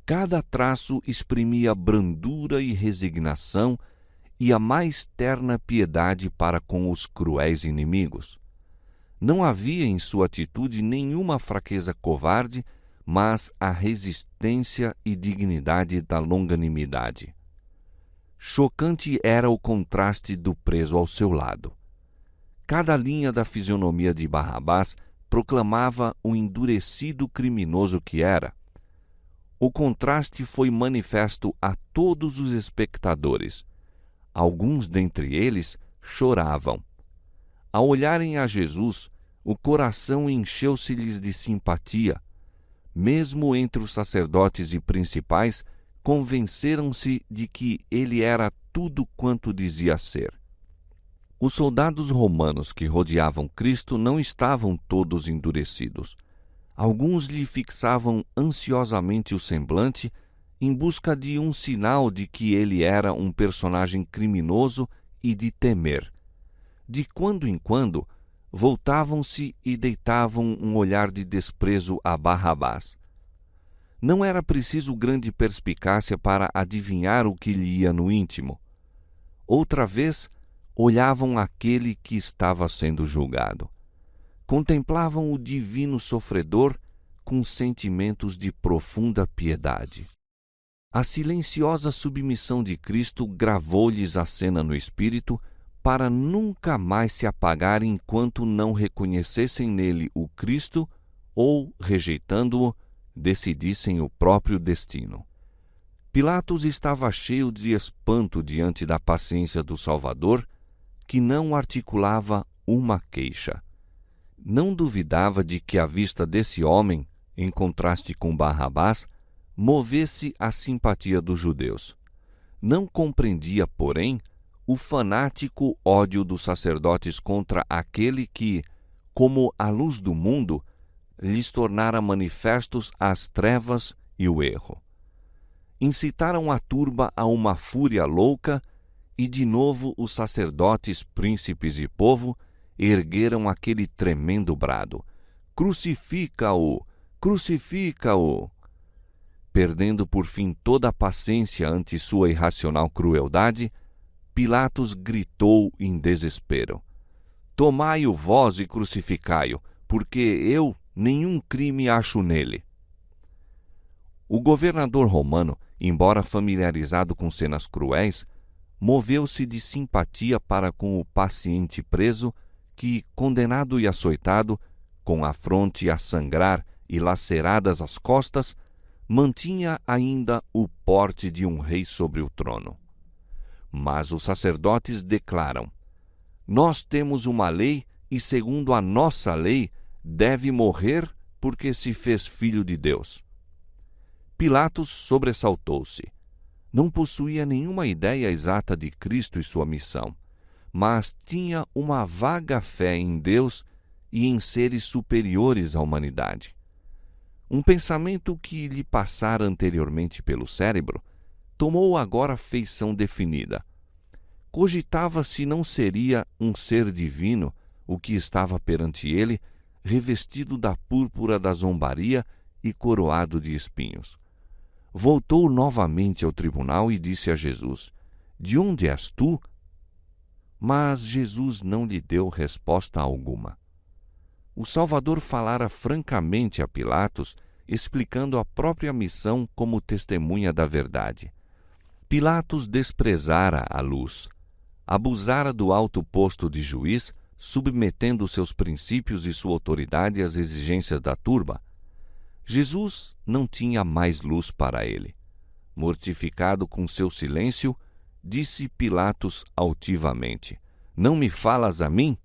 Cada traço exprimia brandura e resignação e a mais terna piedade para com os cruéis inimigos. Não havia em sua atitude nenhuma fraqueza covarde, mas a resistência e dignidade da longanimidade. Chocante era o contraste do preso ao seu lado. Cada linha da fisionomia de Barrabás proclamava o endurecido criminoso que era. O contraste foi manifesto a todos os espectadores. Alguns dentre eles choravam. Ao olharem a Jesus, o coração encheu-se-lhes de simpatia. Mesmo entre os sacerdotes e principais, convenceram-se de que ele era tudo quanto dizia ser. Os soldados romanos que rodeavam Cristo não estavam todos endurecidos. Alguns lhe fixavam ansiosamente o semblante em busca de um sinal de que ele era um personagem criminoso e de temer. De quando em quando, voltavam-se e deitavam um olhar de desprezo a Barrabás. Não era preciso grande perspicácia para adivinhar o que lhe ia no íntimo. Outra vez, olhavam aquele que estava sendo julgado. Contemplavam o divino sofredor com sentimentos de profunda piedade. A silenciosa submissão de Cristo gravou-lhes a cena no espírito para nunca mais se apagar enquanto não reconhecessem nele o Cristo ou, rejeitando-o, decidissem o próprio destino. Pilatos estava cheio de espanto diante da paciência do Salvador, que não articulava uma queixa. Não duvidava de que a vista desse homem, em contraste com Barrabás, movesse a simpatia dos judeus. Não compreendia, porém, o fanático ódio dos sacerdotes contra aquele que, como a luz do mundo, lhes tornara manifestos as trevas e o erro. Incitaram a turba a uma fúria louca e, de novo, os sacerdotes, príncipes e povo ergueram aquele tremendo brado: Crucifica-o! Crucifica-o! Perdendo por fim toda a paciência ante sua irracional crueldade, Pilatos gritou em desespero: Tomai-o vós e crucificai-o, porque eu nenhum crime acho nele. O governador romano, embora familiarizado com cenas cruéis, moveu-se de simpatia para com o paciente preso que, condenado e açoitado, com a fronte a sangrar e laceradas as costas, mantinha ainda o porte de um rei sobre o trono. Mas os sacerdotes declaram: Nós temos uma lei e, segundo a nossa lei, deve morrer porque se fez filho de Deus. Pilatos sobressaltou-se. Não possuía nenhuma ideia exata de Cristo e sua missão, mas tinha uma vaga fé em Deus e em seres superiores à humanidade. Um pensamento que lhe passara anteriormente pelo cérebro tomou agora feição definida. Cogitava se não seria um ser divino o que estava perante ele, revestido da púrpura da zombaria e coroado de espinhos. Voltou novamente ao tribunal e disse a Jesus: De onde és tu? Mas Jesus não lhe deu resposta alguma. O Salvador falara francamente a Pilatos, explicando a própria missão como testemunha da verdade. Pilatos desprezara a luz, abusara do alto posto de juiz, submetendo seus princípios e sua autoridade às exigências da turba. Jesus não tinha mais luz para ele. Mortificado com seu silêncio, disse Pilatos altivamente: Não me falas a mim?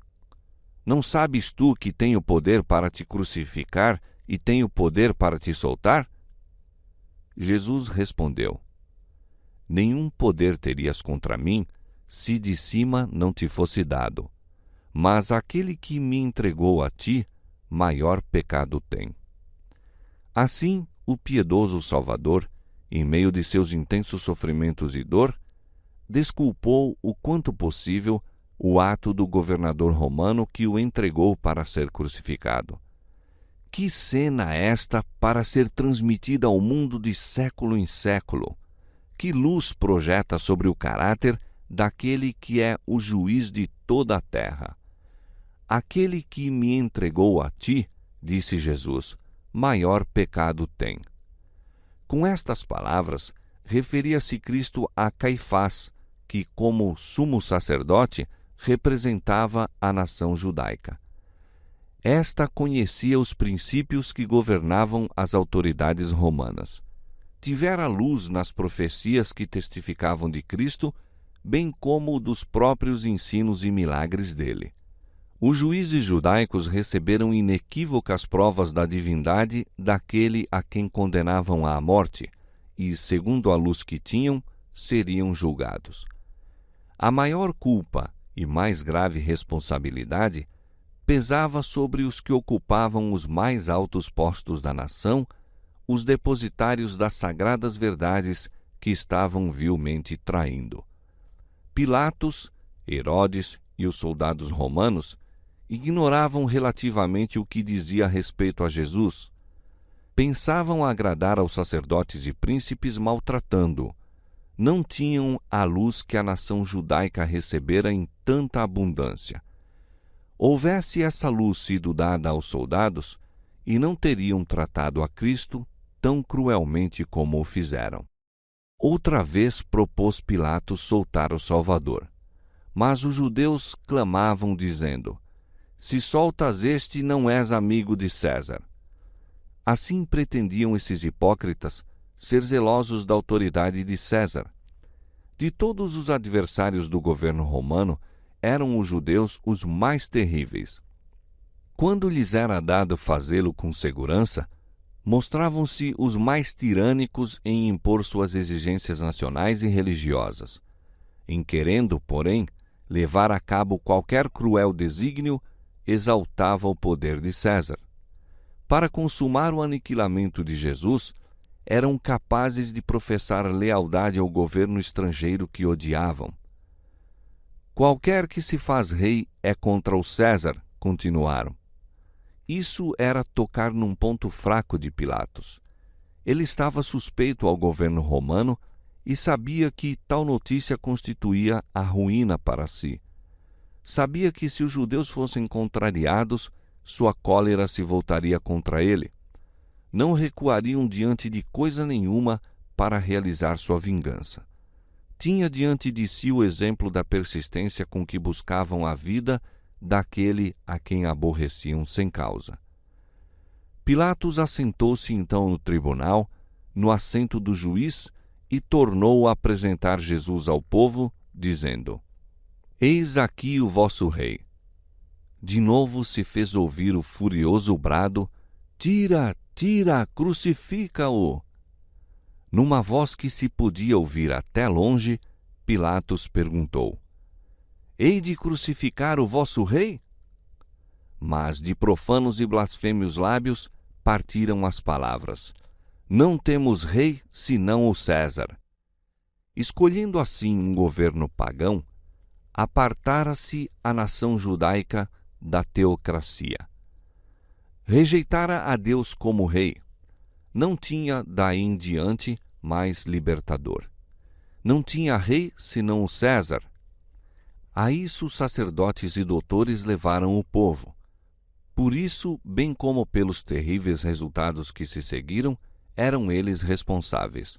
Não sabes tu que tenho poder para te crucificar e tenho poder para te soltar? Jesus respondeu: Nenhum poder terias contra mim, se de cima não te fosse dado. Mas aquele que me entregou a ti, maior pecado tem. Assim, o piedoso Salvador, em meio de seus intensos sofrimentos e dor, desculpou o quanto possível o ato do governador romano que o entregou para ser crucificado. Que cena esta para ser transmitida ao mundo de século em século! Que luz projeta sobre o caráter daquele que é o juiz de toda a terra! Aquele que me entregou a ti, disse Jesus, maior pecado tem. Com estas palavras, referia-se Cristo a Caifás, que, como sumo sacerdote, representava a nação judaica. Esta conhecia os princípios que governavam as autoridades romanas. Tivera luz nas profecias que testificavam de Cristo, bem como dos próprios ensinos e milagres dele. Os juízes judaicos receberam inequívocas provas da divindade daquele a quem condenavam à morte, e, segundo a luz que tinham, seriam julgados. A maior culpa e mais grave responsabilidade pesava sobre os que ocupavam os mais altos postos da nação, os depositários das sagradas verdades que estavam vilmente traindo. Pilatos, Herodes e os soldados romanos ignoravam relativamente o que dizia a respeito a Jesus. Pensavam agradar aos sacerdotes e príncipes maltratando-o. Não tinham a luz que a nação judaica recebera em tanta abundância. Houvesse essa luz sido dada aos soldados, e não teriam tratado a Cristo tão cruelmente como o fizeram. Outra vez propôs Pilatos soltar o Salvador. Mas os judeus clamavam, dizendo: Se soltas este, não és amigo de César. Assim pretendiam esses hipócritas ser zelosos da autoridade de César. De todos os adversários do governo romano, eram os judeus os mais terríveis. Quando lhes era dado fazê-lo com segurança, mostravam-se os mais tirânicos em impor suas exigências nacionais e religiosas. Em querendo, porém, levar a cabo qualquer cruel desígnio, exaltava o poder de César. Para consumar o aniquilamento de Jesus, eram capazes de professar lealdade ao governo estrangeiro que odiavam. Qualquer que se faz rei é contra o César, continuaram. Isso era tocar num ponto fraco de Pilatos. Ele estava suspeito ao governo romano e sabia que tal notícia constituía a ruína para si. Sabia que se os judeus fossem contrariados, sua cólera se voltaria contra ele. Não recuariam diante de coisa nenhuma para realizar sua vingança. Tinha diante de si o exemplo da persistência com que buscavam a vida daquele a quem aborreciam sem causa. Pilatos assentou-se então no tribunal, no assento do juiz, e tornou a apresentar Jesus ao povo, dizendo: Eis aqui o vosso rei. De novo se fez ouvir o furioso brado: Tira, tira, crucifica-o! Numa voz que se podia ouvir até longe, Pilatos perguntou: Hei de crucificar o vosso rei? Mas de profanos e blasfêmios lábios partiram as palavras: Não temos rei senão o César. Escolhendo assim um governo pagão, apartara-se a nação judaica da teocracia. Rejeitara a Deus como rei. Não tinha daí em diante mais libertador. Não tinha rei senão o César. A isso os sacerdotes e doutores levaram o povo. Por isso, bem como pelos terríveis resultados que se seguiram, eram eles responsáveis.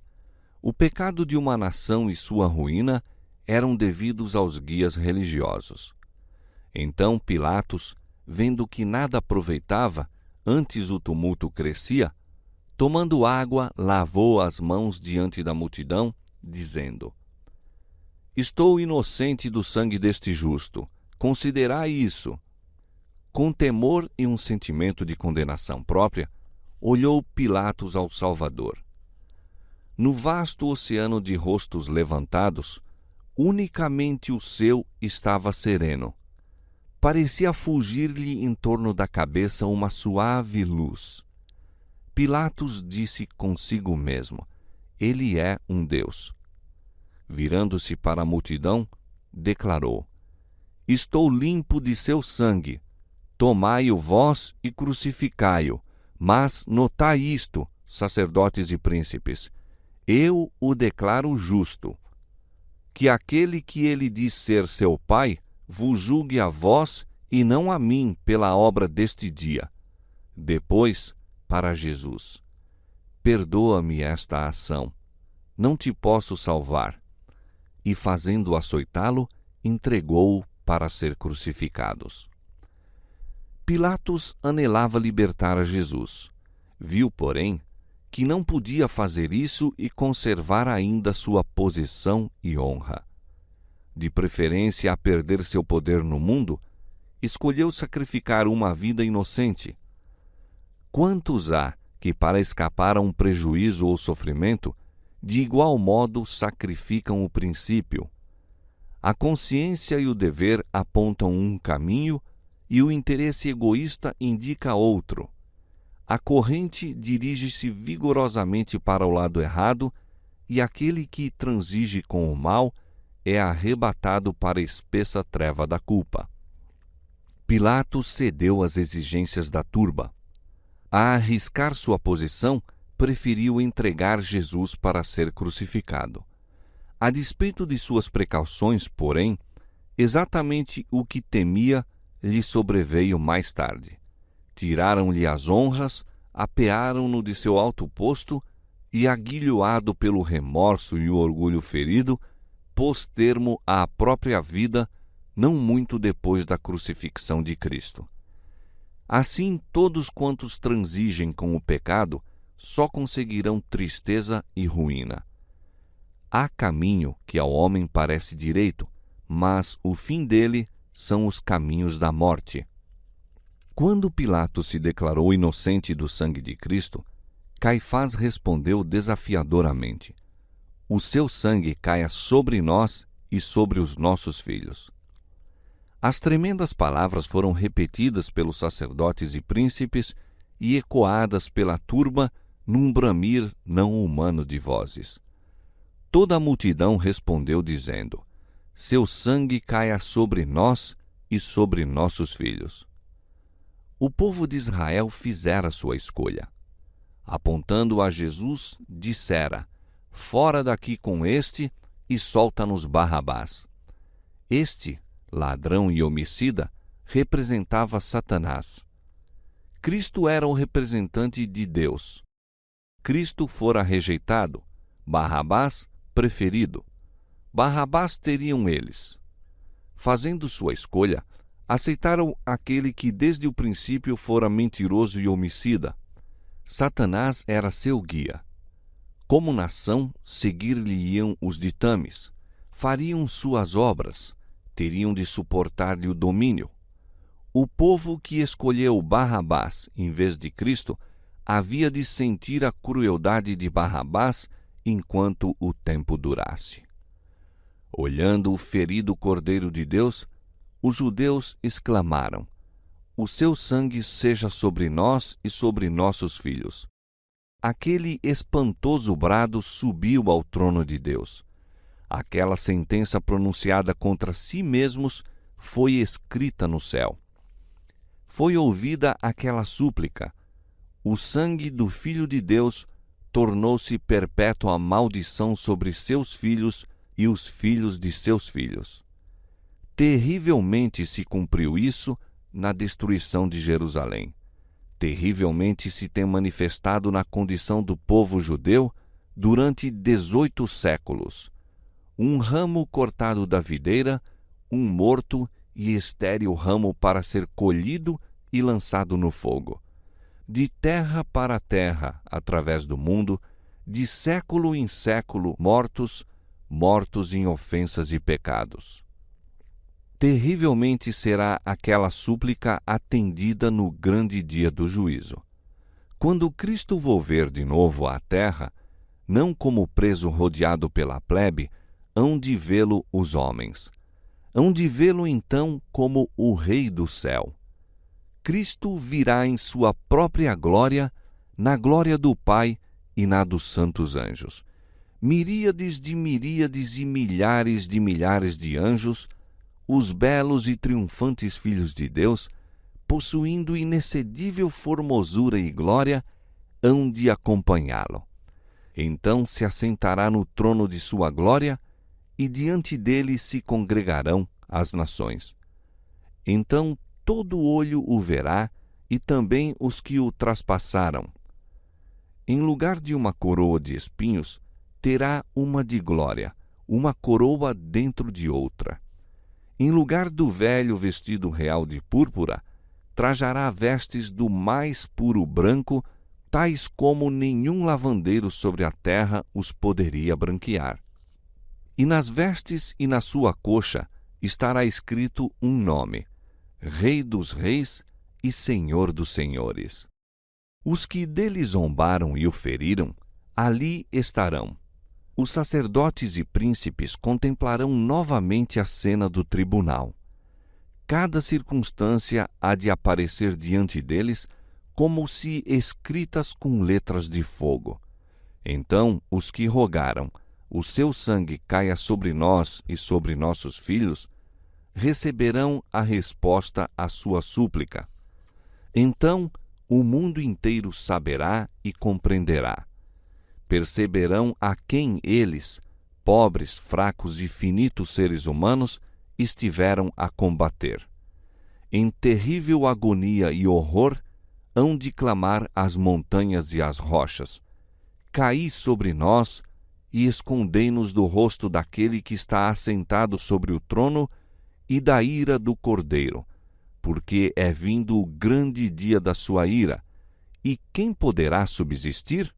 O pecado de uma nação e sua ruína eram devidos aos guias religiosos. Então Pilatos, vendo que nada aproveitava, antes o tumulto crescia, tomando água, lavou as mãos diante da multidão, dizendo: Estou inocente do sangue deste justo, considerai isso. Com temor e um sentimento de condenação própria, olhou Pilatos ao Salvador. No vasto oceano de rostos levantados, unicamente o seu estava sereno. Parecia fugir-lhe em torno da cabeça uma suave luz. Pilatos disse consigo mesmo: Ele é um Deus. Virando-se para a multidão, declarou: Estou limpo de seu sangue. Tomai-o vós e crucificai-o. Mas notai isto, sacerdotes e príncipes: eu o declaro justo. Que aquele que ele diz ser seu Pai vos julgue a vós e não a mim pela obra deste dia. Depois, para Jesus: perdoa-me esta ação. Não te posso salvar. E fazendo açoitá-lo, entregou-o para ser crucificados. Pilatos anelava libertar a Jesus. Viu, porém, que não podia fazer isso e conservar ainda sua posição e honra. De preferência a perder seu poder no mundo, escolheu sacrificar uma vida inocente. Quantos há que, para escapar a um prejuízo ou sofrimento, de igual modo sacrificam o princípio? A consciência e o dever apontam um caminho e o interesse egoísta indica outro. A corrente dirige-se vigorosamente para o lado errado e aquele que transige com o mal é arrebatado para a espessa treva da culpa. Pilatos cedeu às exigências da turba. A arriscar sua posição, preferiu entregar Jesus para ser crucificado. A despeito de suas precauções, porém, exatamente o que temia lhe sobreveio mais tarde. Tiraram-lhe as honras, apearam-no de seu alto posto e, aguilhoado pelo remorso e o orgulho ferido, pôs termo à própria vida, não muito depois da crucifixão de Cristo. Assim, todos quantos transigem com o pecado só conseguirão tristeza e ruína. Há caminho que ao homem parece direito, mas o fim dele são os caminhos da morte. Quando Pilatos se declarou inocente do sangue de Cristo, Caifás respondeu desafiadoramente: o seu sangue caia sobre nós e sobre os nossos filhos. As tremendas palavras foram repetidas pelos sacerdotes e príncipes e ecoadas pela turba num bramir não humano de vozes. Toda a multidão respondeu dizendo: seu sangue caia sobre nós e sobre nossos filhos. O povo de Israel fizera sua escolha. Apontando a Jesus, dissera: fora daqui com este e solta-nos Barrabás. Este, ladrão e homicida, representava Satanás. Cristo era o representante de Deus. Cristo fora rejeitado, Barrabás preferido. Barrabás teriam eles. Fazendo sua escolha, aceitaram aquele que desde o princípio fora mentiroso e homicida. Satanás era seu guia. Como nação, seguir-lhe-iam os ditames, fariam suas obras, teriam de suportar-lhe o domínio. O povo que escolheu Barrabás em vez de Cristo havia de sentir a crueldade de Barrabás enquanto o tempo durasse. Olhando o ferido Cordeiro de Deus, os judeus exclamaram: o seu sangue seja sobre nós e sobre nossos filhos. Aquele espantoso brado subiu ao trono de Deus. Aquela sentença pronunciada contra si mesmos foi escrita no céu. foi ouvida aquela súplica. O sangue do Filho de Deus tornou-se perpétua maldição sobre seus filhos e os filhos de seus filhos. Terrivelmente se cumpriu isso na destruição de Jerusalém. Terrivelmente se tem manifestado na condição do povo judeu durante 18 séculos. Um ramo cortado da videira, um morto e estéril ramo para ser colhido e lançado no fogo. De terra para terra, através do mundo, de século em século, mortos em ofensas e pecados. Terrivelmente será aquela súplica atendida no grande dia do juízo. Quando Cristo volver de novo à terra, não como preso rodeado pela plebe, hão de vê-lo os homens. Hão de vê-lo então como o Rei do céu. Cristo virá em sua própria glória, na glória do Pai e na dos santos anjos. Miríades e milhares de anjos, os belos e triunfantes filhos de Deus, possuindo inexcedível formosura e glória, hão de acompanhá-lo. Então se assentará no trono de sua glória, e diante dele se congregarão as nações. Então todo olho o verá, e também os que o traspassaram. Em lugar de uma coroa de espinhos, terá uma de glória, uma coroa dentro de outra. Em lugar do velho vestido real de púrpura, trajará vestes do mais puro branco, tais como nenhum lavandeiro sobre a terra os poderia branquear. E nas vestes e na sua coxa estará escrito um nome: Rei dos Reis e Senhor dos Senhores. Os que dele zombaram e o feriram, ali estarão. Os sacerdotes e príncipes contemplarão novamente a cena do tribunal. Cada circunstância há de aparecer diante deles como se escritas com letras de fogo. Então os que rogaram, o seu sangue caia sobre nós e sobre nossos filhos, receberão a resposta à sua súplica. Então o mundo inteiro saberá e compreenderá. Perceberão a quem eles, pobres, fracos e finitos seres humanos, estiveram a combater. Em terrível agonia e horror, hão de clamar as montanhas e as rochas: caí sobre nós e escondei-nos do rosto daquele que está assentado sobre o trono e da ira do Cordeiro, porque é vindo o grande dia da sua ira, e quem poderá subsistir?